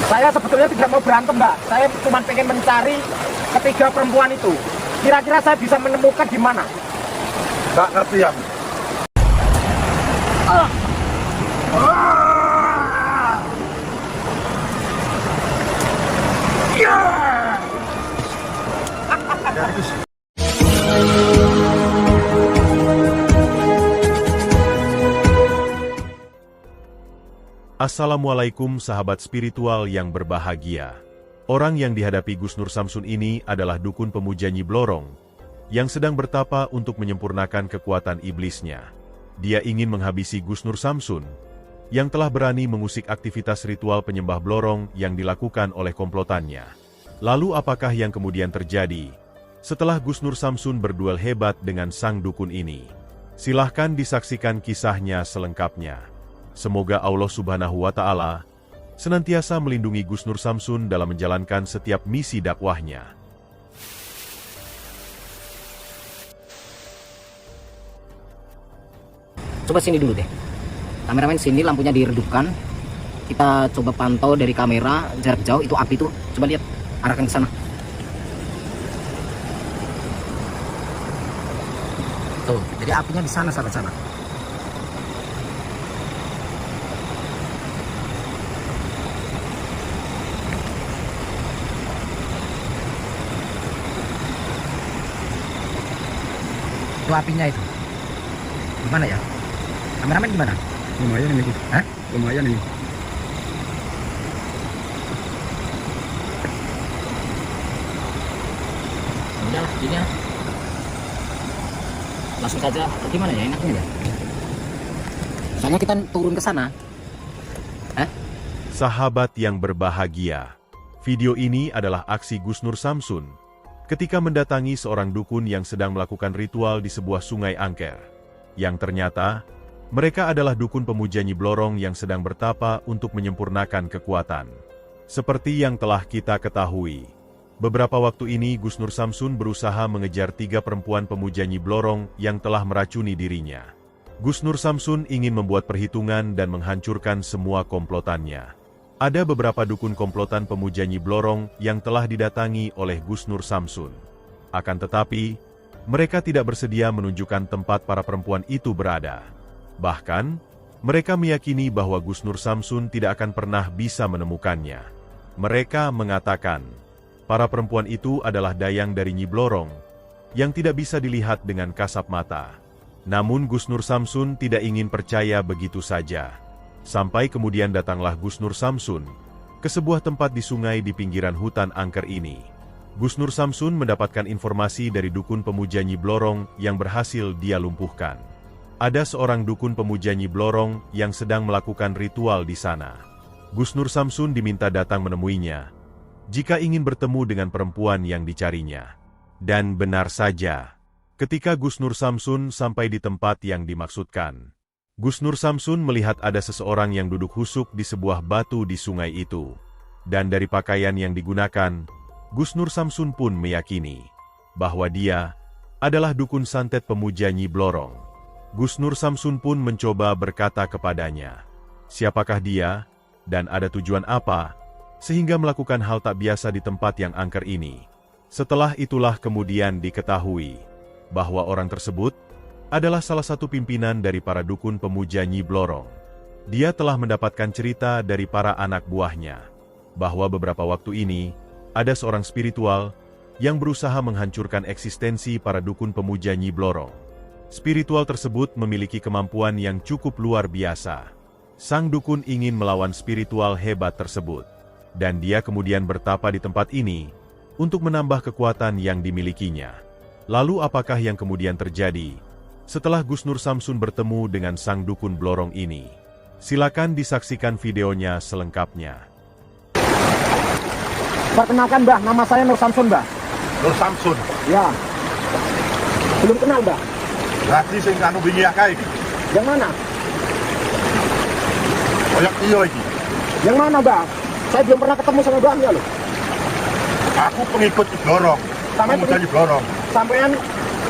Saya sebetulnya tidak mau berantem, Mbak. Saya cuma pengen mencari ketiga perempuan itu. Kira-kira saya bisa menemukan di mana? Nggak ngerti ya. Assalamualaikum sahabat spiritual yang berbahagia. Orang yang dihadapi Gus Nur Samsun ini adalah dukun pemuja Nyi Blorong, yang sedang bertapa untuk menyempurnakan kekuatan iblisnya. Dia ingin menghabisi Gus Nur Samsun, yang telah berani mengusik aktivitas ritual penyembah Blorong yang dilakukan oleh komplotannya. Lalu apakah yang kemudian terjadi setelah Gus Nur Samsun berduel hebat dengan sang dukun ini? Silahkan disaksikan kisahnya selengkapnya. Semoga Allah Subhanahu wa Ta'ala senantiasa melindungi Gus Nur Samsun dalam menjalankan setiap misi dakwahnya. Coba sini dulu deh. Kameramen sini, lampunya diredupkan. Kita coba pantau dari kamera jarak jauh itu api tuh. Coba lihat, arahkan ke sana. Tuh, jadi apinya di sana, sahabat-sahabat. Itu apinya itu. Gimana ya? Kameramen gimana? Lumayan ini. Hah? Lumayan ini. Udahlah, gini ya. Langsung saja. Gimana ya enaknya ya? Soalnya kita turun ke sana. Sahabat yang berbahagia, video ini adalah aksi Gus Nur Samsun ketika mendatangi seorang dukun yang sedang melakukan ritual di sebuah sungai angker. Yang ternyata, mereka adalah dukun pemuja Nyi Blorong yang sedang bertapa untuk menyempurnakan kekuatan. Seperti yang telah kita ketahui, beberapa waktu ini Gus Nur Samsun berusaha mengejar 3 perempuan pemuja Nyi Blorong yang telah meracuni dirinya. Gus Nur Samsun ingin membuat perhitungan dan menghancurkan semua komplotannya. Ada beberapa dukun komplotan pemuja Nyi Blorong yang telah didatangi oleh Gus Nur Samsun. Akan tetapi, mereka tidak bersedia menunjukkan tempat para perempuan itu berada. Bahkan, mereka meyakini bahwa Gus Nur Samsun tidak akan pernah bisa menemukannya. Mereka mengatakan, para perempuan itu adalah dayang dari Nyi Blorong, yang tidak bisa dilihat dengan kasat mata. Namun Gus Nur Samsun tidak ingin percaya begitu saja. Sampai kemudian datanglah Gus Nur Samsun ke sebuah tempat di sungai di pinggiran hutan angker ini. Gus Nur Samsun mendapatkan informasi dari dukun pemuja Nyi Blorong yang berhasil dia lumpuhkan. Ada seorang dukun pemuja Nyi Blorong yang sedang melakukan ritual di sana. Gus Nur Samsun diminta datang menemuinya jika ingin bertemu dengan perempuan yang dicarinya. Dan benar saja, ketika Gus Nur Samsun sampai di tempat yang dimaksudkan, Gus Nur Samsun melihat ada seseorang yang duduk husuk di sebuah batu di sungai itu. Dan dari pakaian yang digunakan, Gus Nur Samsun pun meyakini bahwa dia adalah dukun santet pemuja Nyi Blorong. Gus Nur Samsun pun mencoba berkata kepadanya, siapakah dia, dan ada tujuan apa, sehingga melakukan hal tak biasa di tempat yang angker ini. Setelah itulah kemudian diketahui bahwa orang tersebut adalah salah satu pimpinan dari para dukun pemuja Nyi Blorong. Dia telah mendapatkan cerita dari para anak buahnya, bahwa beberapa waktu ini, ada seorang spiritual yang berusaha menghancurkan eksistensi para dukun pemuja Nyi Blorong. Spiritual tersebut memiliki kemampuan yang cukup luar biasa. Sang dukun ingin melawan spiritual hebat tersebut, dan dia kemudian bertapa di tempat ini untuk menambah kekuatan yang dimilikinya. Lalu apakah yang kemudian terjadi setelah Gus Nur Samsun bertemu dengan sang dukun Blorong ini? Silakan disaksikan videonya selengkapnya. Perkenalkan, Mbah, nama saya Nur Samsun, Mbah. Nur Samsun. Ya. Belum kenal, Mbah. Berarti sing kanu wingi akeh iki. Yang mana? Koyok iyo iki. Yang mana, Mbah? Saya belum pernah ketemu sama Mbahnya loh. Aku pengikut Nyi Blorong. Pemuja Nyi Blorong. Sampean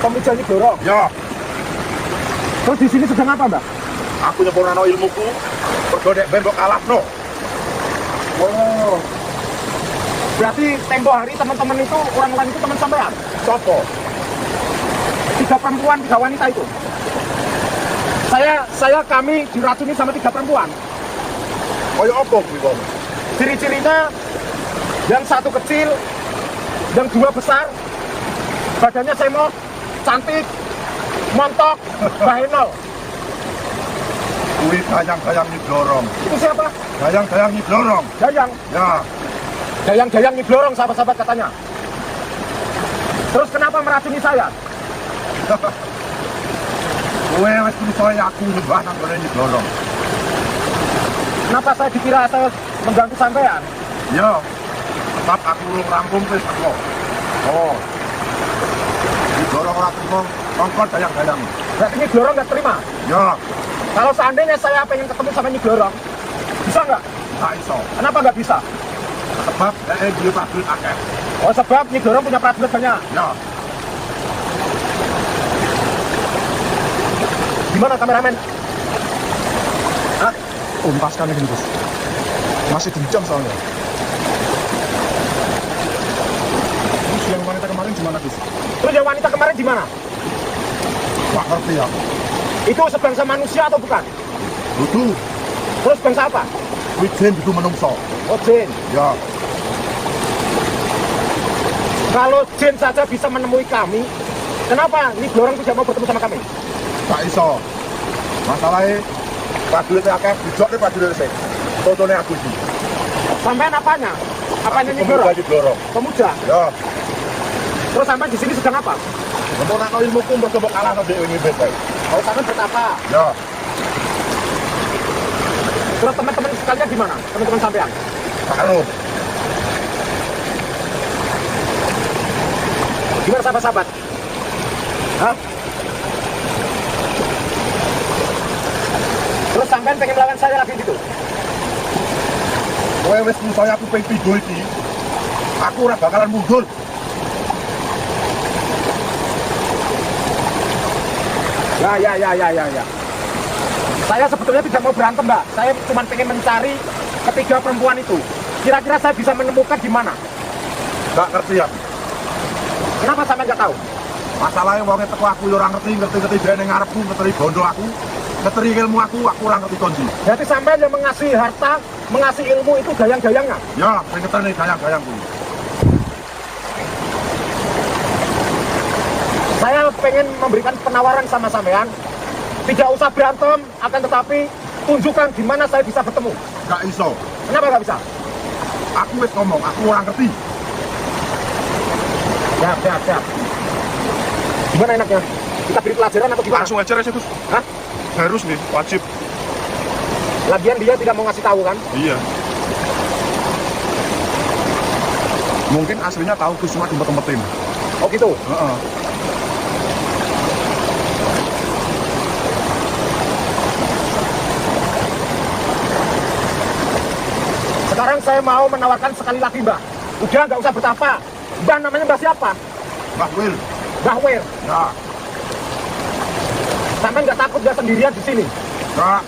pemuja Nyi Blorong. Ya, Terus di sini sedang apa, Mbah? aku nyempurnano ilmuku, pergo nek ben mbok kalahno. Oh, Berarti tempo hari teman-teman itu, orang-orang itu teman sampean? Sopo? 3 perempuan, 3 wanita itu. Kami diracuni sama 3 perempuan. Kaya apa kuwi kon? Ciri-cirinya yang 1 kecil, yang 2 besar, badannya semok, cantik, montok, bahenol. Kuwi gayang-gayang Nyiblorong. Itu siapa? Gayang-gayang Nyiblorong. Gayang. Ya, Gayang-gayang Nyiblorong, sahabat-sahabat katanya. Terus kenapa meracuni saya? kowe wis percaya aku nyembah nang kene Nyiblorong. Kenapa saya dikira saya mengganggu sampean? Ya, sebab aku urung rampung wis teko. Oh, Nyiblorong ora terima kongkon gayang-gayang. berarti Nyiblorong nggak terima? Ya, Kalau seandainya saya pengen ketemu sama Nyiblorong, bisa nggak? gak iso. Kenapa nggak bisa? Sebab dia prajurit akeh. Oh, sebab Nyiblorong punya prajurit banyak. Ya, Gimana kameramen? Hah? Tuntaskan ini Gus. Masih dendam soalnya. Terus yang wanita kemarin gimana Gus? Terus yang wanita kemarin di mana? gak ngerti ya. Itu sebangsa manusia atau bukan? Dudu, Terus bangsa apa? kuwi jin dudu menungso. Oh, jin. Ya, Kalau jin saja bisa menemui kami, kenapa Nyiblorong tidak mau bertemu sama kami? gak iso. Masalahnya prajurit akeh, bijak nih prajurit sih. Contohnya aku sih. Sampean apanya? Apanya Aku Nyiblorong? pemuda Nyiblorong. Pemuda. Ya, Terus sampean di sini sedang apa? untuk nak ilmuku bertemu kalah sama dia ini bebek. Oh, sampean bertapa. Ya, Terus teman-teman sekalian di mana? Teman-teman sampean? karo. Gimana sahabat-sahabat? Hah? Terus sampean pengen melawan saya lagi gitu? Kowe wis percaya aku pengen pido iki. Aku ora bakalan mundur. Ya. Saya sebetulnya tidak mau berantem, Mbak. Saya cuma pengen mencari ketiga perempuan itu. Kira-kira saya bisa menemukan di mana? Gak ngerti ya. Kenapa sampean nggak tahu? Masalahnya wong teko aku yo ora ngerti dia ning ngarepku, ngerti bondo aku, ngerti ilmu aku ora ngerti konji. Berarti sampean yang mengasihi harta, mengasihi ilmu itu gayang-gayangan. Ya, sing ngerti gayang-gayang kuwi. Saya pengen memberikan penawaran sama sampean. Tidak usah berantem, akan tetapi tunjukkan di mana saya bisa bertemu. Gak iso. Kenapa nggak bisa? Aku wis ngomong, aku ora ngerti. Siap. Gimana enaknya? Kita beri pelajaran atau gimana? Langsung aja aja Gus. Hah? Harus nih, wajib. Lagian dia tidak mau ngasih tahu kan? Iya. Mungkin aslinya tahu Gus cuma diumpet-umpetin. Oh gitu? Heeh. Sekarang saya mau menawarkan sekali lagi, Mbak. Udah nggak usah bertapa. Mbak namanya Mbak siapa? Mbah Wil. Mbah Wir. Ya, Sampai nggak takut nggak sendirian di sini? gak.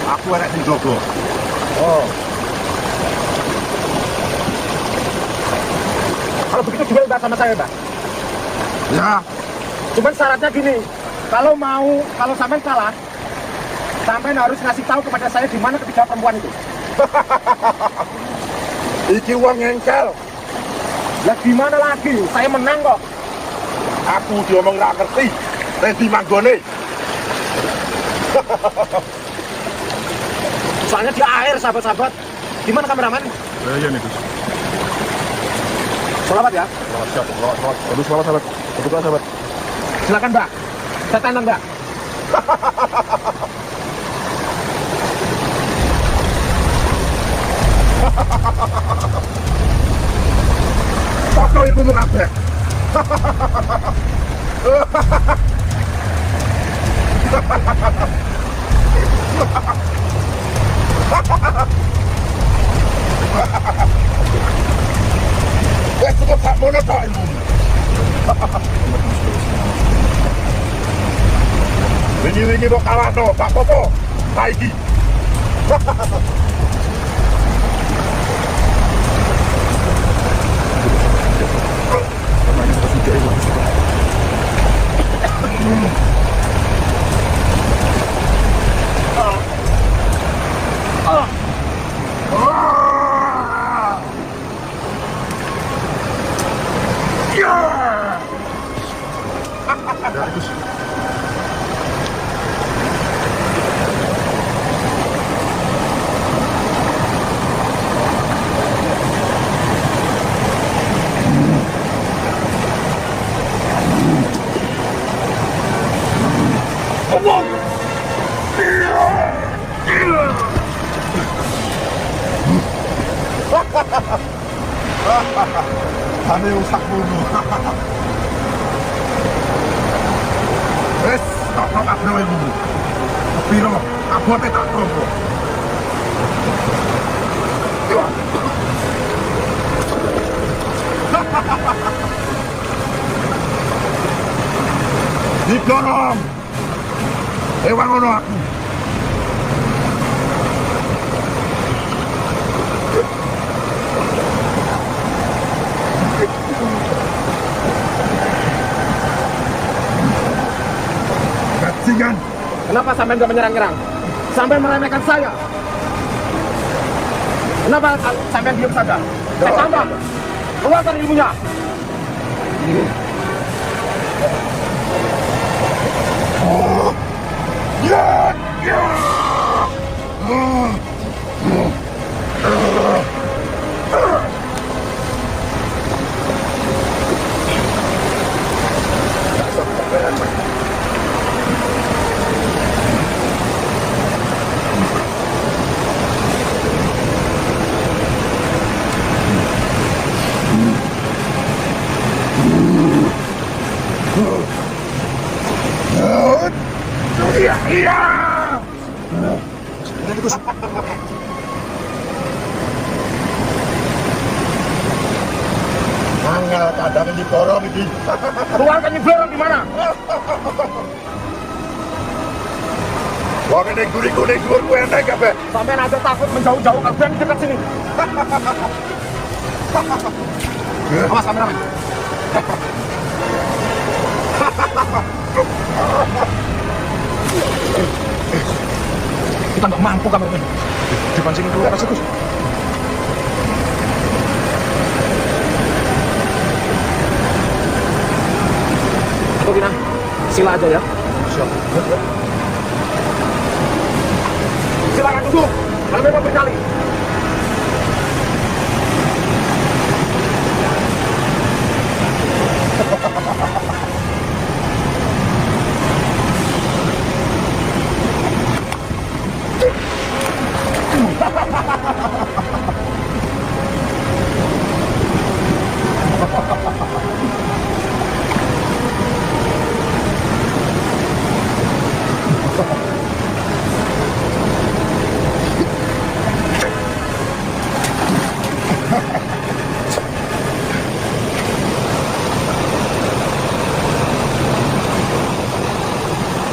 Aku enek sing jogo. Oh. Kalau begitu duel Mbak sama saya, Mbak. Ya, Cuman syaratnya gini, kalau sampai kalah, sampai harus ngasih tahu kepada saya di mana ketiga perempuan itu. iki wong ngengkel. Ya gimana lagi? Saya menang kok. Aku diomong ra ngerti. Rendi manggone. Soalnya di air, sahabat-sahabat. Gimana kameramen? Iya nih Gus. Selamat ya. Siap, selamat. Aduh, selamat sahabat. Kebetulan sahabat. Silakan Mbak. Saya tantang Mbak. Foto ibu mu kabeh. Wes cukup sak mono tok ilmu. Wingi-wingi kok kalah to, Pak Popo. Saiki. Ane rusak bunuh. Wes, tak abro ilmu. Piro, abote tak trompo. Diplorong. Ewan ngono aku. Bajingan. Kenapa sampean gak menyerang-nyerang? Sampean meremehkan saya. Kenapa sampean diam saja? Saya tambah. Keluarkan ilmunya. Ya, ya. Iya, iya. Ini Gus. Angel kadang di korong ini. Keluarkan Nyibloro di mana? Wong ini kuning-kuning dhuwur kuwi entek kabeh. Sampean aja takut menjauh-jauh kalian dekat sini. Awas kameramen. Kita nggak mampu kameramen. Dipancingin keluar aja Gus. Atau Gina, sila aja ya. Siap. Silakan duduk. Kalau memang berkali.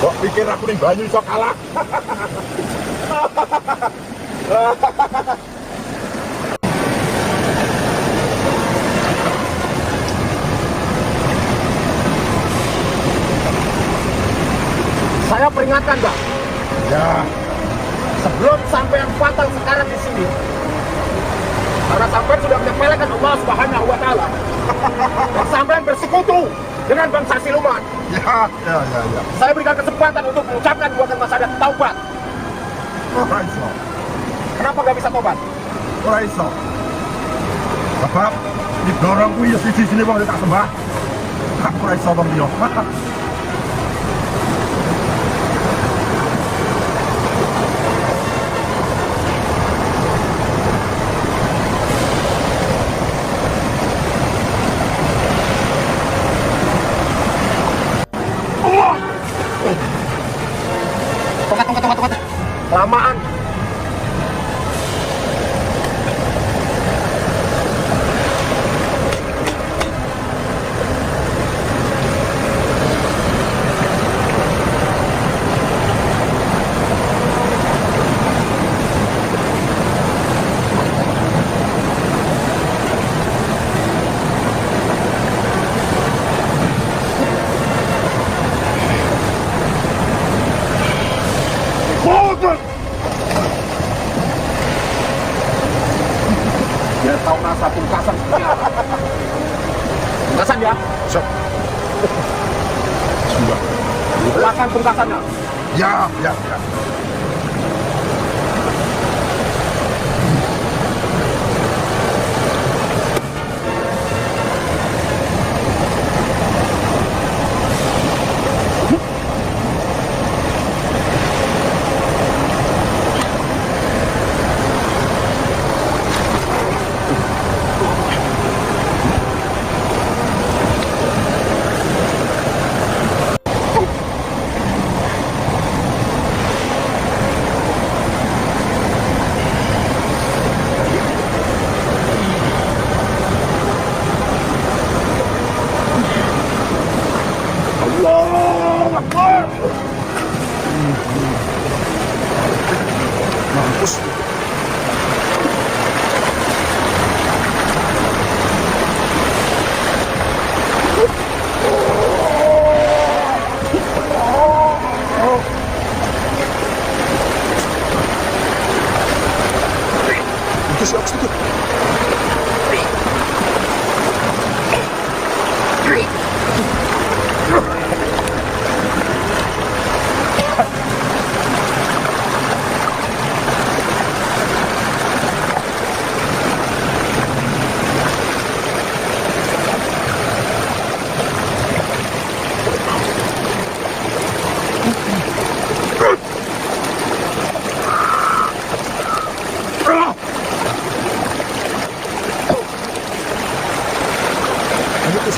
Kok pikir aku ning banyu iso kalah? Saya peringatkan, Mbak. Ya, Sebelum sampai yang fatal sekarang di sini, karena sampai sudah menyepelekan Allah Subhanahu wa Ta'ala, dan sampai bersekutu dengan bangsa siluman. ya. Saya berikan kesempatan untuk mengucapkan dua kalimat syahadat taubat. Ora iso. Kenapa nggak bisa taubat? Ora iso. Sebab di dorong kuwi ya siji-sijine wong tak sembah. Aku ora iso wong liya. Tunggu. Kelamaan. Biar tahu rasa pungkasan seperti apa. Pungkasan ya? Siap. Sudah. Silakan pungkasannya. Ya. Siap sedikit. Lanjut, Gus.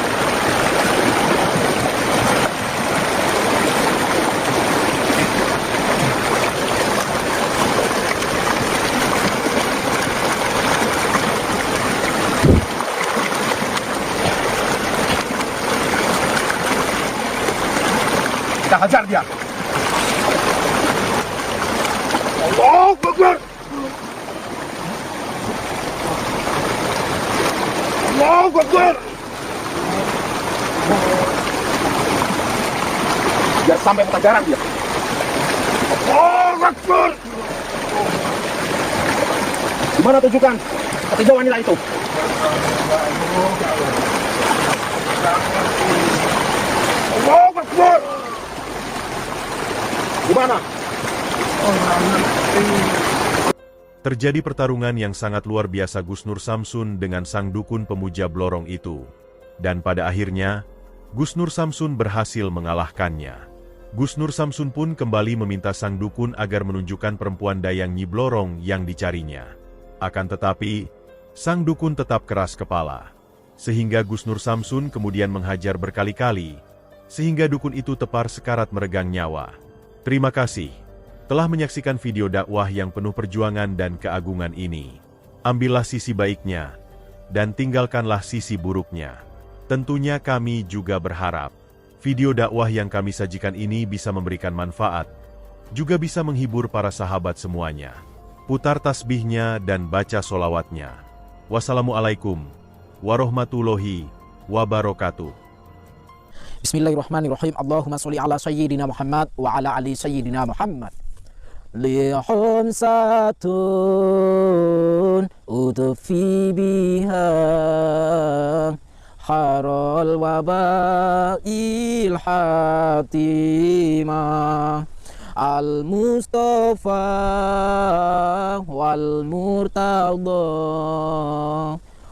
Kita hajar dia. Allahu Akbar. Allahu Akbar. Dia sampai petajaran dia. Allahu Akbar. Gimana tunjukkan ketiga wanita itu? Allahu Akbar. Gimana? Terjadi pertarungan yang sangat luar biasa Gus Nur Samsun dengan sang dukun pemuja Blorong itu. Dan pada akhirnya, Gus Nur Samsun berhasil mengalahkannya. Gus Nur Samsun pun kembali meminta sang dukun agar menunjukkan perempuan Dayang Nyi Blorong yang dicarinya. Akan tetapi, sang dukun tetap keras kepala. Sehingga Gus Nur Samsun kemudian menghajar berkali-kali, sehingga dukun itu tepar sekarat meregang nyawa. Terima kasih telah menyaksikan video dakwah yang penuh perjuangan dan keagungan ini. Ambillah sisi baiknya, dan tinggalkanlah sisi buruknya. Tentunya kami juga berharap, video dakwah yang kami sajikan ini bisa memberikan manfaat, juga bisa menghibur para sahabat semuanya. Putar tasbihnya dan baca solawatnya. Wassalamualaikum warahmatullahi wabarakatuh. Bismillahirrahmanirrahim. Allahumma sholli ala sayyidina Muhammad wa ala ali sayyidina Muhammad. Lihum satun udfi biha harol wabail hatimah al-Mustafa wal Murtada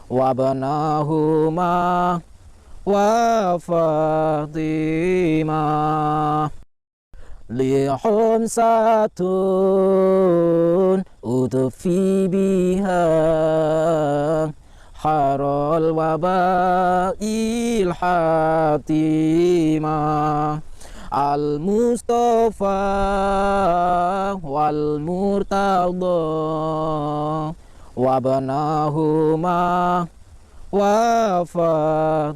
wabanahuma wa Fatimah. Lihum satun udfi biha harol wabail hatimah al-Mustafa wal Murtada wabanahuma wa Fatimah.